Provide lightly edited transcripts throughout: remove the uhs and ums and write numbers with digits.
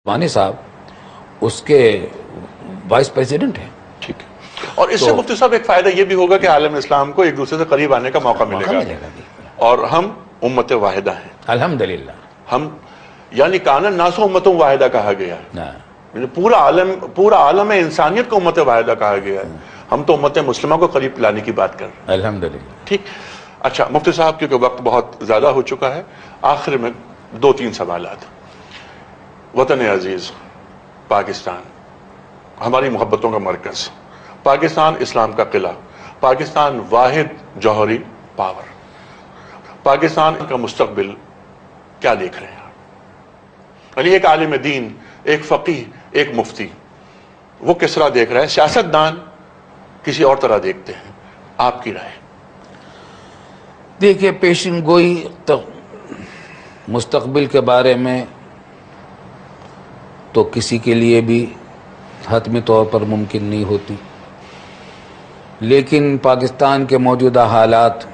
وانی صاحب اس کے vice president ہیں. ٹھیک ہے. اور اس سے مفتی صاحب ایک فائدہ یہ بھی ہوگا کہ عالم اسلام کو ایک دوسرے سے قریب آنے کا موقع ملے گا اور ہم امت واحدہ ہیں الحمدللہ. ہم یعنی کان الناس امۃ واحدہ کہا گیا ہے. پورا عالم انسانیت کو امت واحدہ کہا گیا ہے. ہم تو امت مسلمہ کو قریب لانے کی بات کر رہے ہیں الحمدللہ. ٹھیک. اچھا مفتی صاحب کیونکہ وقت بہت زیادہ ہو چکا ہے، آخر میں 2-3 سوالات. وطن عزیز پاکستان ہماری محبتوں کا مرکز، پاکستان اسلام کا قلعہ، پاکستان واحد جوہری پاور، پاکستان کا مستقبل کیا دیکھ رہے ہیں؟ یعنی ایک عالم دین، ایک فقیہ، ایک مفتی، وہ کس طرح دیکھ رہا ہے؟ سیاستدان کسی اور طرح دیکھتے ہیں. آپ کی رائے؟ دیکھیے، پیشن گوئی مستقبل کے بارے میں تو کسی کے لیے بھی حتمی طور پر ممکن نہیں ہوتی، لیکن پاکستان کے موجودہ حالات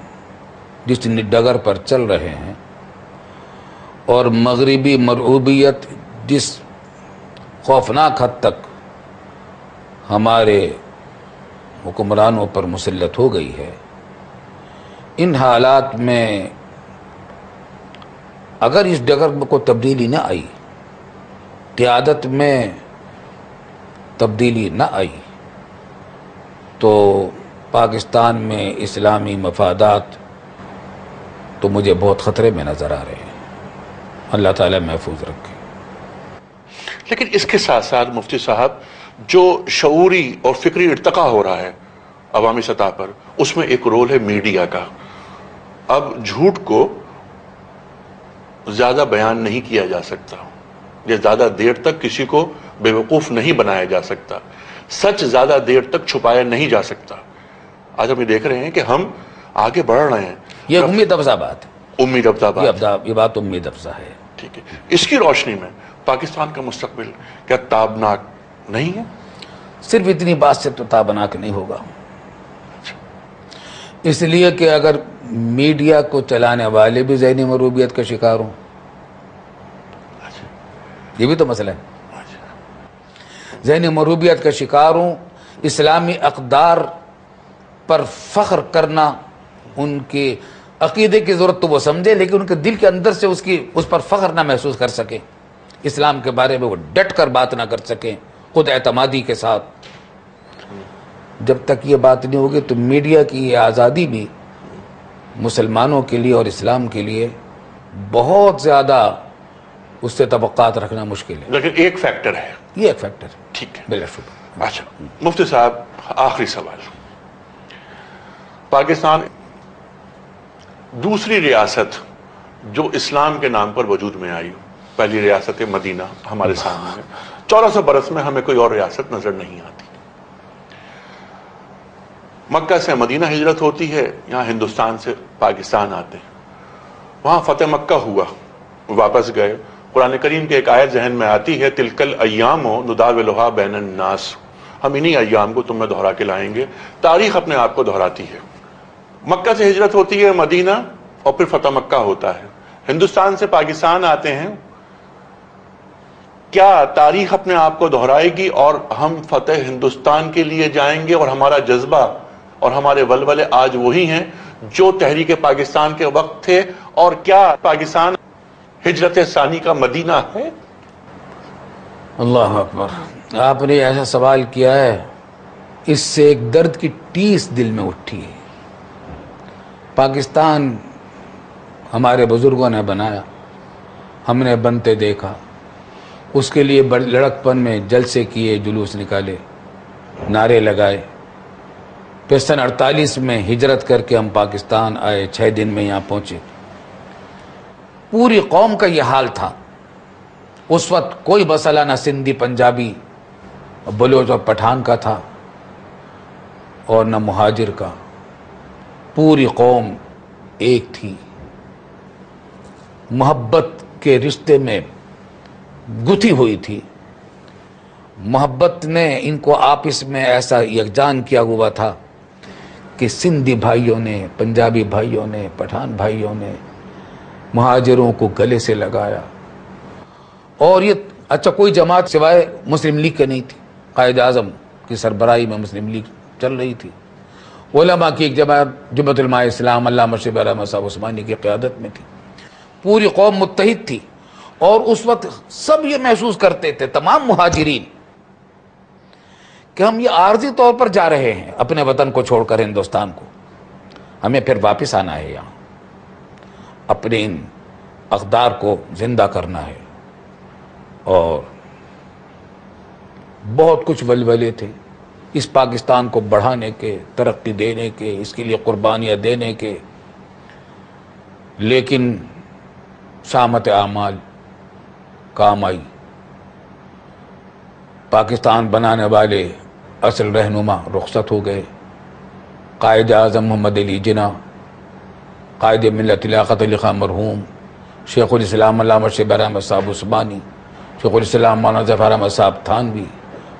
جس ڈگر پر چل رہے ہیں اور مغربی مرعوبیت جس خوفناک حد تک ہمارے حکمرانوں پر مسلط ہو گئی ہے، ان حالات میں اگر اس ڈگر کو تبدیلی نہ آئی، قیادت میں تبدیلی نہ آئی، تو پاکستان میں اسلامی مفادات تو مجھے بہت خطرے میں نظر آ رہے ہیں. اللہ تعالیٰ محفوظ رکھے. لیکن اس کے ساتھ ساتھ مفتی صاحب جو شعوری اور فکری ارتقا ہو رہا ہے عوامی سطح پر، اس میں ایک رول ہے میڈیا کا. اب جھوٹ کو زیادہ بیان نہیں کیا جا سکتا، یا زیادہ دیر تک کسی کو بے وقوف نہیں بنایا جا سکتا، سچ زیادہ دیر تک چھپایا نہیں جا سکتا. آج ہم یہ دیکھ رہے ہیں کہ ہم آگے بڑھ رہے ہیں. یہ امید افزا بات ہے. امید افزا بات، یہ بات امید افزا ہے. ٹھیک ہے. اس کی روشنی میں پاکستان کا مستقبل کیا تابناک نہیں ہے؟ صرف اتنی بات سے تو تابناک نہیں ہوگا، اس لیے کہ اگر میڈیا کو چلانے والے بھی ذہنی مروبیت کا شکار ہوں، یہ بھی تو مسئلہ ہے. ذہنی مروبیت کا شکار ہوں، اسلامی اقدار پر فخر کرنا، ان کے عقیدے کی ضرورت تو وہ سمجھے، لیکن ان کے دل کے اندر سے اس پر فخر نہ محسوس کر سکیں، اسلام کے بارے میں وہ ڈٹ کر بات نہ کر سکیں خود اعتمادی کے ساتھ. جب تک یہ بات نہیں ہوگی تو میڈیا کی یہ آزادی بھی مسلمانوں کے لیے اور اسلام کے لیے بہت زیادہ اس سے توقعات رکھنا مشکل ہے. لیکن ایک فیکٹر ہے. یہ ایک فیکٹر ہے. ٹھیک ہے. بلا شبہ. اچھا مفتی صاحب آخری سوال. پاکستان دوسری ریاست جو اسلام کے نام پر وجود میں آئی، پہلی ریاست مدینہ ہمارے سامنے ہے. 1400 برس میں ہمیں کوئی اور ریاست نظر نہیں آتی. مکہ سے مدینہ ہجرت ہوتی ہے، یہاں ہندوستان سے پاکستان آتے ہیں، وہاں فتح مکہ ہوا، واپس گئے. قرآن کریم کے ایک آیت ذہن میں آتی ہے، تلک الایام نداولھا بین الناس، ہم انہی ایام کو تم میں دہرا کے لائیں گے. تاریخ اپنے آپ کو دہراتی ہے. مکہ سے ہجرت ہوتی ہے مدینہ، اور پھر فتح مکہ ہوتا ہے. ہندوستان سے پاکستان آتے ہیں. کیا تاریخ اپنے آپ کو دہرائے گی اور ہم فتح ہندوستان کے لیے جائیں گے، اور ہمارا جذبہ اور ہمارے ولولے آج وہی ہیں جو تحریک پاکستان کے وقت تھے؟ اور کیا پاکستان ہجرت ثانی کا مدینہ ہے؟ اللہ اکبر. آپ نے ایسا سوال کیا ہے، اس سے ایک درد کی ٹیس دل میں اٹھی ہے. پاکستان ہمارے بزرگوں نے بنایا، ہم نے بنتے دیکھا، اس کے لیے بڑی لڑکپن میں جلسے کیے، جلوس نکالے، نعرے لگائے. پھر سن 48 میں ہجرت کر کے ہم پاکستان آئے، 6 دن میں یہاں پہنچے. پوری قوم کا یہ حال تھا. اس وقت کوئی مسئلہ نہ سندھی، پنجابی، بلوچ اور پٹھان کا تھا، اور نہ مہاجر کا. پوری قوم ایک تھی، محبت کے رشتے میں گتھی ہوئی تھی. محبت نے ان کو آپس میں ایسا یکجان کیا ہوا تھا کہ سندھی بھائیوں نے، پنجابی بھائیوں نے، پٹھان بھائیوں نے مہاجروں کو گلے سے لگایا. اور یہ اچھا کوئی جماعت سوائے مسلم لیگ کے نہیں تھی، قائد اعظم کی سربراہی میں مسلم لیگ چل رہی تھی، علماء کی ایک جماعت جمعیت علماء اسلام علامہ شبیر احمد صاحب عثمانی کی قیادت میں تھی، پوری قوم متحد تھی، اور اس وقت سب یہ محسوس کرتے تھے، تمام مہاجرین، کہ ہم یہ عارضی طور پر جا رہے ہیں اپنے وطن کو چھوڑ کر ہندوستان کو، ہمیں پھر واپس آنا ہے، یہاں اپنے ان اقدار کو زندہ کرنا ہے۔ اور بہت کچھ ولولے تھے اس پاکستان کو بڑھانے کے، ترقی دینے کے، اس کے لیے قربانیاں دینے کے، لیکن شامت اعمال کام آئی۔ پاکستان بنانے والے اصل رہنما رخصت ہو گئے، قائد اعظم محمد علی جناح، قائد ملت لیاقت علی خان مرحوم، شیخ الاسلام علامہ شبیر احمد صاحب عثمانی، شیخ الاسلام مولانا ظفر احمد صاحب تھانوی،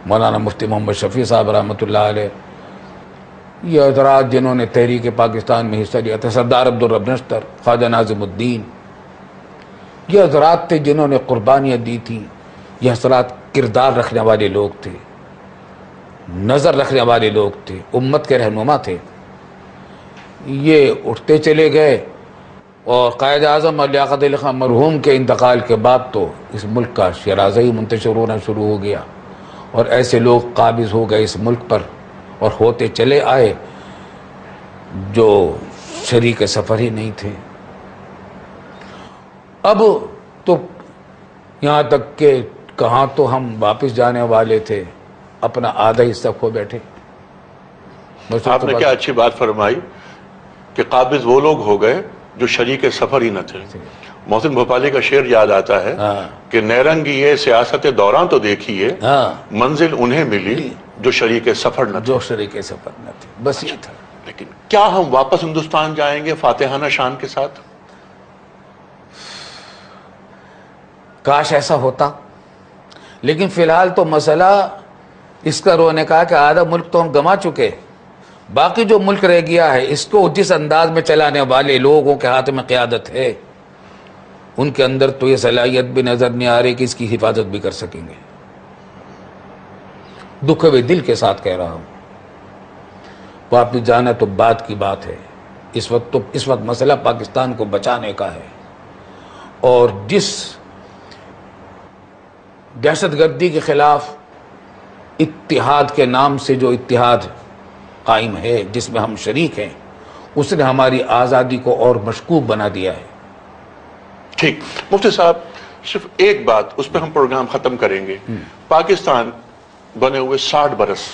مولانا مفتی محمد شفیع صاحب رحمۃ اللہ علیہ، یہ حضرات جنہوں نے تحریک پاکستان میں حصہ لیا تھا، سردار عبدالرب نشتر، خواجہ ناظم الدین، یہ حضرات تھے جنہوں نے قربانیاں دی تھیں۔ یہ حضرات کردار رکھنے والے لوگ تھے، نظر رکھنے والے لوگ تھے، امت کے رہنما تھے۔ یہ اٹھتے چلے گئے، اور قائد اعظم اور لیاقت علی خان مرحوم کے انتقال کے بعد تو اس ملک کا شیرازہ ہی منتشر ہونا شروع ہو گیا، اور ایسے لوگ قابض ہو گئے اس ملک پر، اور ہوتے چلے آئے جو شریک سفر ہی نہیں تھے۔ اب تو یہاں تک کہ کہاں تو ہم واپس جانے والے تھے، اپنا آدھا حصہ کھو بیٹھے۔ آپ نے کیا اچھی بات فرمائی کہ قابض وہ لوگ ہو گئے جو شریک سفر ہی نہ تھے۔ محسن بھوپالی کا شعر یاد آتا ہے کہ نیرنگی یہ سیاست دوران تو دیکھیے، منزل انہیں ملی جو شریک سفر نہ تھے، جو شریک سفر نہ تھے، بس یہ تھا۔ لیکن کیا ہم واپس ہندوستان جائیں گے فاتحانہ شان کے ساتھ؟ کاش ایسا ہوتا، لیکن فی الحال تو مسئلہ اس کا رونے کا کہ آدھا ملک تو ہم گما چکے، باقی جو ملک رہ گیا ہے اس کو جس انداز میں چلانے والے لوگوں کے ہاتھ میں قیادت ہے، ان کے اندر تو یہ صلاحیت بھی نظر نہیں آ رہی کہ اس کی حفاظت بھی کر سکیں گے۔ دکھ ہوئے دل کے ساتھ کہہ رہا ہوں، واپس جانا تو بات کی بات ہے، اس وقت مسئلہ پاکستان کو بچانے کا ہے، اور جس دہشت گردی کے خلاف اتحاد کے نام سے جو اتحاد قائم ہے، جس میں ہم شریک ہیں، اس نے ہماری آزادی کو اور مشکوک بنا دیا ہے۔ ٹھیک، مفتی صاحب صرف ایک بات، اس پہ ہم پروگرام ختم کریں گے۔ پاکستان بنے ہوئے 60 برس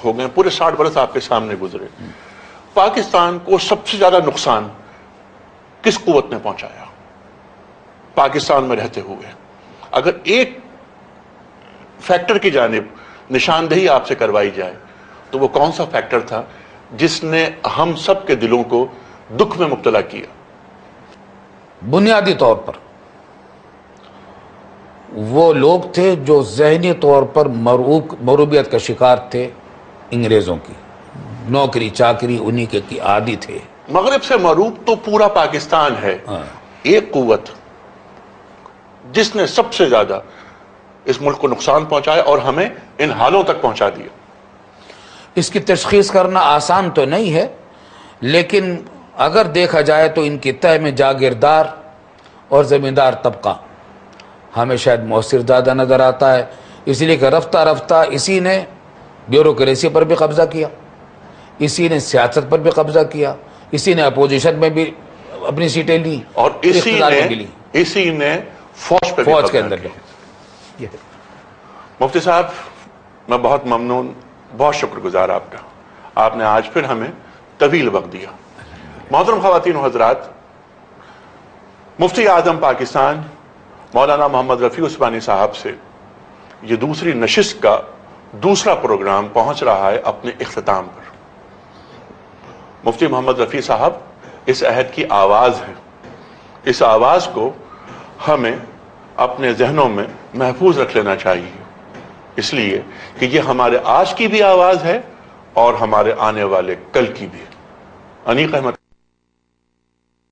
ہو گئے، پورے 60 برس آپ کے سامنے گزرے۔ پاکستان کو سب سے زیادہ نقصان کس قوت نے پہنچایا پاکستان میں رہتے ہوئے؟ اگر ایک فیکٹر کی جانب نشاندہی آپ سے کروائی جائے تو وہ کون سا فیکٹر تھا جس نے ہم سب کے دلوں کو دکھ میں مبتلا کیا؟ بنیادی طور پر وہ لوگ تھے جو ذہنی طور پر مروبیت کا شکار تھے، انگریزوں کی نوکری چاکری انہی کے کی عادی تھے۔ مغرب سے مروب تو پورا پاکستان ہے، ایک قوت جس نے سب سے زیادہ اس ملک کو نقصان پہنچایا اور ہمیں ان حالوں تک پہنچا دیا۔ اس کی تشخیص کرنا آسان تو نہیں ہے، لیکن اگر دیکھا جائے تو ان کی تہ میں جاگیردار اور زمیندار طبقہ ہمیں شاید مؤثر زیادہ نظر آتا ہے، اس لیے کہ رفتہ رفتہ اسی نے بیوروکریسی پر بھی قبضہ کیا، اسی نے سیاست پر بھی قبضہ کیا، اسی نے اپوزیشن میں بھی اپنی سیٹیں لی، اور اسی نے فوج کے اندر مفتی صاحب میں بہت ممنون، بہت شکر گزار آپ کا، آپ نے آج پھر ہمیں طویل وقت دیا۔ محترم خواتین و حضرات، مفتی اعظم پاکستان مولانا محمد رفیع عثمانی صاحب سے یہ دوسری نشست کا دوسرا پروگرام پہنچ رہا ہے اپنے اختتام پر۔ مفتی محمد رفیع صاحب اس عہد کی آواز ہے، اس آواز کو ہمیں اپنے ذہنوں میں محفوظ رکھ لینا چاہیے، اس لیے کہ یہ ہمارے آج کی بھی آواز ہے اور ہمارے آنے والے کل کی بھی۔ انیق احمد